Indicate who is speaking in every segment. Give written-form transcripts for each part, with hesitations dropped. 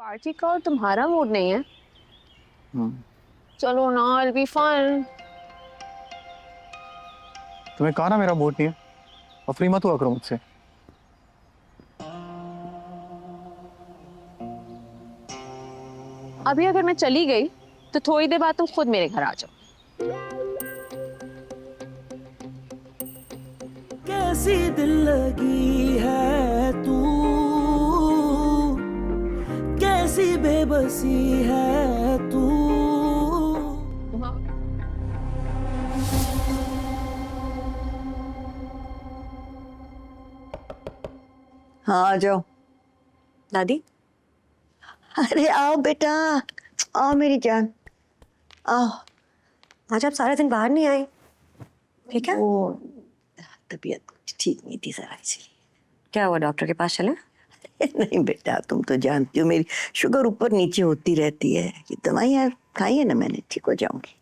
Speaker 1: Party का और तुम्हारा मूड नहीं है।
Speaker 2: हम्म।
Speaker 1: चलो ना, it'll be fun।
Speaker 2: तुम्हें कहा ना मेरा मूड नहीं है। अफरी मत हुआ करो मुझसे।
Speaker 1: अभी अगर मैं चली गई तो थोड़ी देर बाद तुम खुद मेरे घर आ जाओ।
Speaker 3: कैसी दिल लगी है तू, कैसी बेबसी है तू।
Speaker 4: हाँ आ जाओ।
Speaker 5: दादी,
Speaker 4: अरे आओ बेटा, आओ मेरी जान, आओ।
Speaker 5: आज आप सारा दिन बाहर नहीं आए, ठीक है?
Speaker 4: वो तबीयत ठीक नहीं थी जरा, इसलिए।
Speaker 5: क्या हुआ, डॉक्टर के पास चले?
Speaker 4: नहीं बेटा, तुम तो जानती हो मेरी शुगर ऊपर नीचे होती रहती है। ये दवाइयाँ खाई है ना मैंने, ठीक हो जाऊंगी।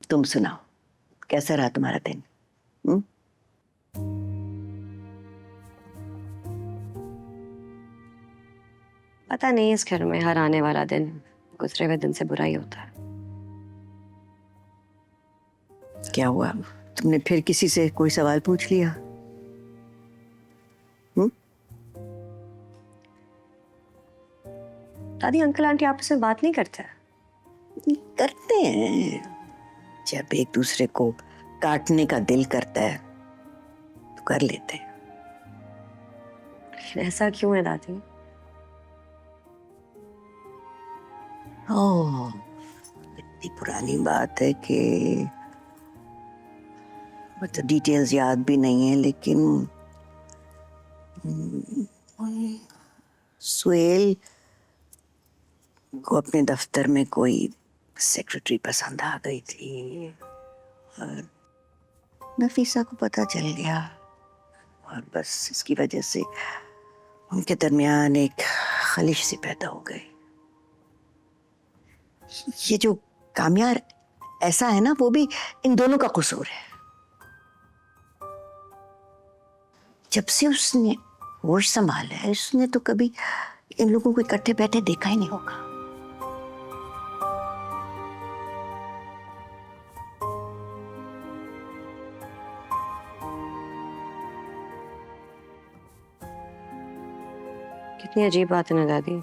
Speaker 4: तुम सुनाओ, कैसा रहा तुम्हारा दिन?
Speaker 5: पता नहीं, इस घर में हर आने वाला दिन गुजरे हुए दिन से बुरा ही होता है।
Speaker 4: क्या हुआ, तुमने फिर किसी से कोई सवाल पूछ लिया?
Speaker 5: दादी, अंकल आंटी आपस में बात नहीं करते?
Speaker 4: करते हैं, जब एक दूसरे को काटने का दिल करता है तो कर लेते हैं।
Speaker 5: लेकिन ऐसा क्यों है दादी?
Speaker 4: ओह, इतनी पुरानी बात है कि मतलब डिटेल्स याद भी नहीं है, लेकिन सुहेल को अपने दफ्तर में कोई सेक्रेटरी पसंद आ गई थी और नफीसा को पता चल गया, और बस इसकी वजह से उनके दरमियान एक खलिश सी पैदा हो गई। ये जो कामयार ऐसा है ना, वो भी इन दोनों का कसूर है। जब से उसने होश संभाला है, उसने तो कभी इन लोगों को इकट्ठे बैठे देखा ही नहीं होगा।
Speaker 5: कितनी अजीब बात है ना दादी।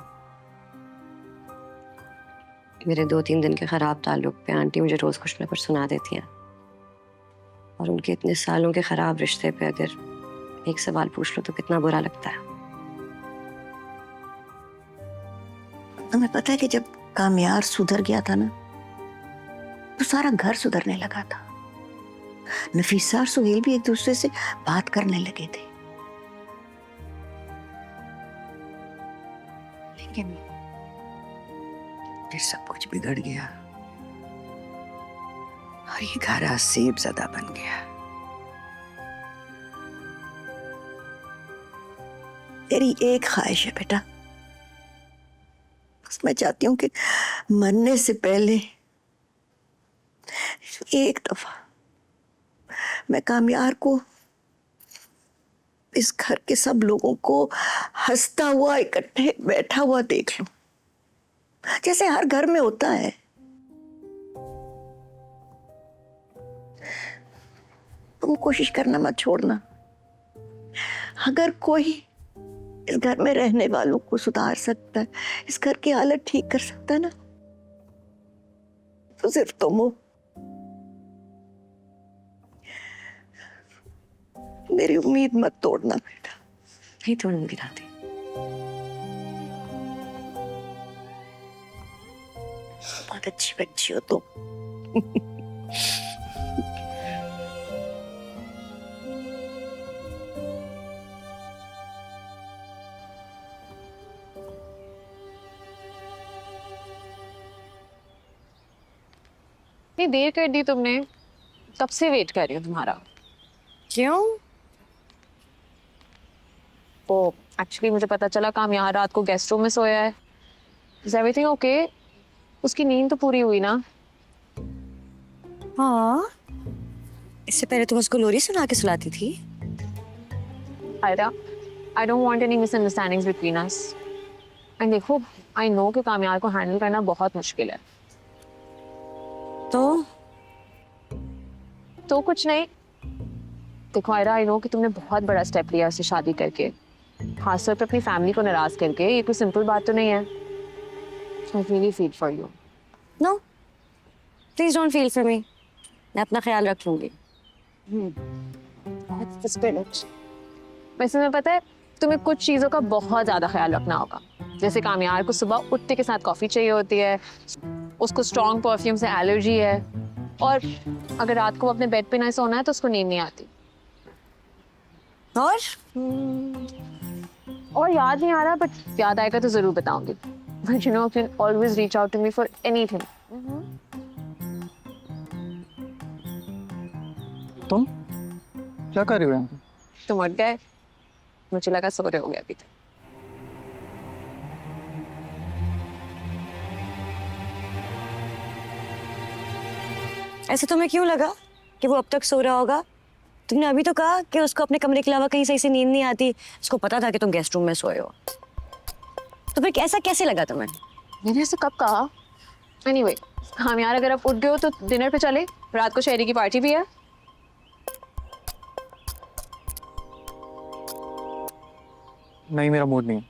Speaker 5: मेरे 2-3 दिन के खराब ताल्लुक पे आंटी मुझे रोज कुछ ना कुछ सुना देती हैं, और उनके इतने सालों के खराब रिश्ते पे अगर एक सवाल पूछ लो तो कितना बुरा लगता है।
Speaker 4: तुम्हें पता है कि जब कामयार सुधर गया था ना, तो सारा घर सुधरने लगा था। नफीसा और सुहेल भी एक दूसरे से बात करने लगे थे। लेकिन फिर सब कुछ बिगड़ गया और ये घर सेब ज़दा बन गया। तेरी एक ख्वाहिश है बेटा, बस मैं चाहती हूँ कि मरने से पहले एक दफा मैं कामयार को, इस घर के सब लोगों को हंसता हुआ इकट्ठे बैठा हुआ देख लूं, जैसे हर घर में होता है। तुम कोशिश करना मत छोड़ना। अगर कोई इस घर में रहने वालों को सुधार सकता है, इस घर की हालत ठीक कर सकता है ना, तो सिर्फ तुम हो। मेरी उम्मीद मत तोड़ना बेटा।
Speaker 5: नहीं तोड़ूंगी दादी।
Speaker 4: बहुत अच्छी बच्ची हो तुम।
Speaker 1: इतनी देर कर दी तुमने, कब से वेट कर रही हूँ तुम्हारा।
Speaker 5: क्यों?
Speaker 1: तो एक्चुअली मुझे पता चला काम यहाँ रात को गेस्ट रूम में सोया है। Is everything okay? उसकी नींद तो पूरी हुई ना?
Speaker 5: हाँ, इससे पहले तुम उसको लोरी सुना के सुलाती थी।
Speaker 1: Aira, I don't want any misunderstandings between us. And देखो, आई नो कि कामयार को हैंडल करना बहुत मुश्किल है। तो कुछ नहीं। देखो आयरा, आई नो कि तुमने बहुत बड़ा स्टेप लिया उससे शादी करके, खासतौर पे अपनी फैमिली को नाराज करके। ये कोई सिंपल बात तो नहीं है। I really feel for you.
Speaker 5: No, please don't feel for me. मैं अपना ख्याल रख लूंगी।
Speaker 1: वैसे में पता है, तुम्हें कुछ चीजों का बहुत ज्यादा ख्याल रखना होगा। जैसे कामयार को सुबह उठते के साथ कॉफी चाहिए होती है, उसको स्ट्रॉन्ग परफ्यूम से एलर्जी है, और अगर रात को अपने बेड पे ना सोना है तो उसको नींद नहीं आती। और याद नहीं आ रहा, बट याद आएगा तो जरूर बताऊंगी। But you know, you can always reach out to me for anything.
Speaker 2: तुम क्या कर रही हो यहाँ पे?
Speaker 1: तुम उठ गए, मुझे लगा सो रहे हो गए अभी तक।
Speaker 5: ऐसे तुम्हें क्यों लगा कि वो अब तक सो रहा होगा? तुमने अभी तो कहा कि उसको अपने कमरे के अलावा कहीं सही से नींद नहीं आती। उसको पता था कि तुम गेस्ट रूम में सोए हो, तो फिर ऐसा कैसे लगा तुम्हें?
Speaker 1: मैंने ऐसे कब कहा? एनीवे, हम यार अगर आप उठ गए हो तो डिनर पे चले। रात को शहरी की पार्टी भी है।
Speaker 2: नहीं, मेरा मूड नहीं है।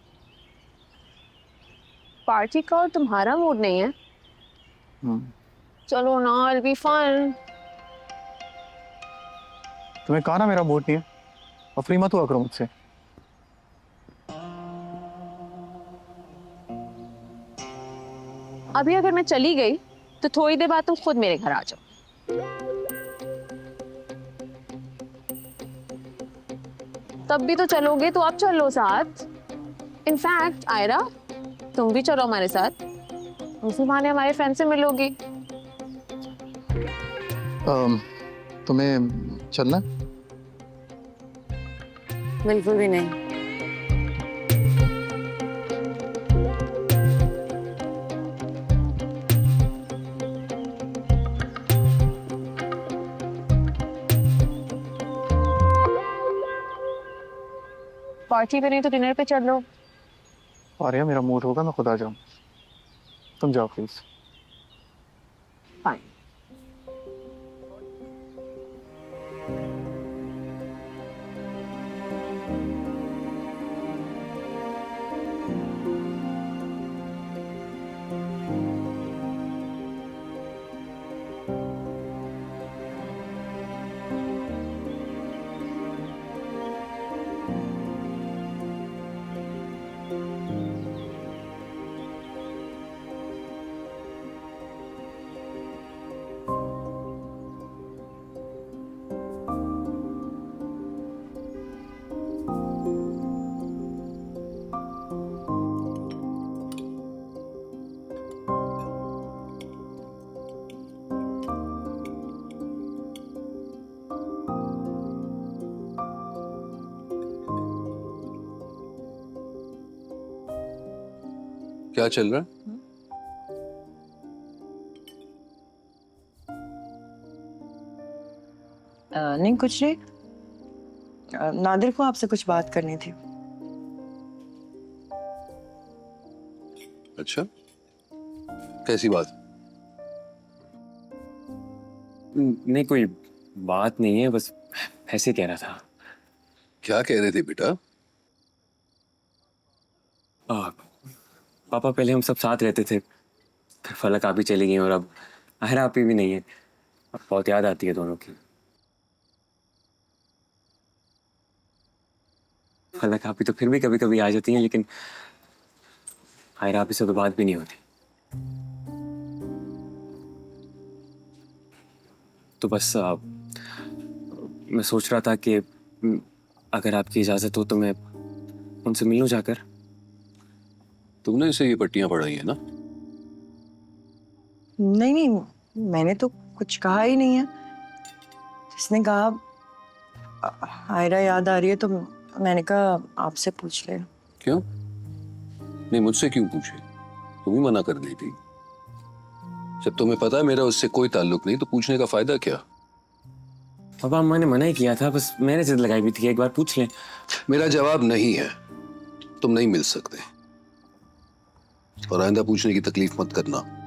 Speaker 1: पार्टी का और तुम्हारा मूड नहीं है?
Speaker 2: हम्म।
Speaker 1: चलो ना, इट बी फन।
Speaker 2: तुम्हें कहा ना मेरा मूड नहीं है, और फ्री मत हुआ करो मुझसे।
Speaker 1: अभी अगर मैं चली गई तो थोड़ी देर बाद तुम खुद मेरे घर आ जाओ। तब भी तो चलोगे तो अब चलो साथ। इनफैक्ट आयरा, तुम भी चलो हमारे साथ। उसी बहाने हमारे फ्रेंड से मिलोगी।
Speaker 2: तुम्हें चलना है?
Speaker 5: बिल्कुल भी नहीं।
Speaker 1: पार्टी पे नहीं तो डिनर पे चल लो।
Speaker 2: और यार मेरा मूड होगा मैं खुद आ जाऊँ। तुम जाओ प्लीज।
Speaker 1: फाइन।
Speaker 6: क्या चल रहा है?
Speaker 7: नहीं कुछ नहीं। नादिर को आपसे कुछ बात करनी थी।
Speaker 6: अच्छा, कैसी बात?
Speaker 8: नहीं कोई बात नहीं है, बस ऐसे कह रहा था।
Speaker 6: क्या कह रहे थे बेटा?
Speaker 8: पापा पहले हम सब साथ रहते थे, फिर फलक आप ही चली गई और अब आहरा आप ही भी नहीं है। अब बहुत याद आती है दोनों की। फलक आप ही तो फिर भी कभी कभी आ जाती हैं, लेकिन आहरा आप ही से तो बात भी नहीं होती। तो बस मैं सोच रहा था कि अगर आपकी इजाजत हो तो मैं उनसे मिलूं जाकर।
Speaker 6: तुमने इसे ये पट्टियां पढ़ाई है ना?
Speaker 7: नहीं नहीं, मैंने तो कुछ कहा ही नहीं है। जिसने कहा आयरा याद आ रही है तो मैंने कहा आपसे पूछ ले।
Speaker 6: क्यों? नहीं, मुझसे क्यों पूछे? तुम ही मना कर गई थी। जब तुम्हें पता है मेरा उससे कोई ताल्लुक नहीं तो पूछने का फायदा क्या?
Speaker 8: पापा अम्मा ने मना ही किया था, बस मैंने जिद लगाई भी थी एक बार पूछ लें।
Speaker 6: मेरा जवाब नहीं है, तुम नहीं मिल सकते। और आइंदा पूछने की तकलीफ मत करना।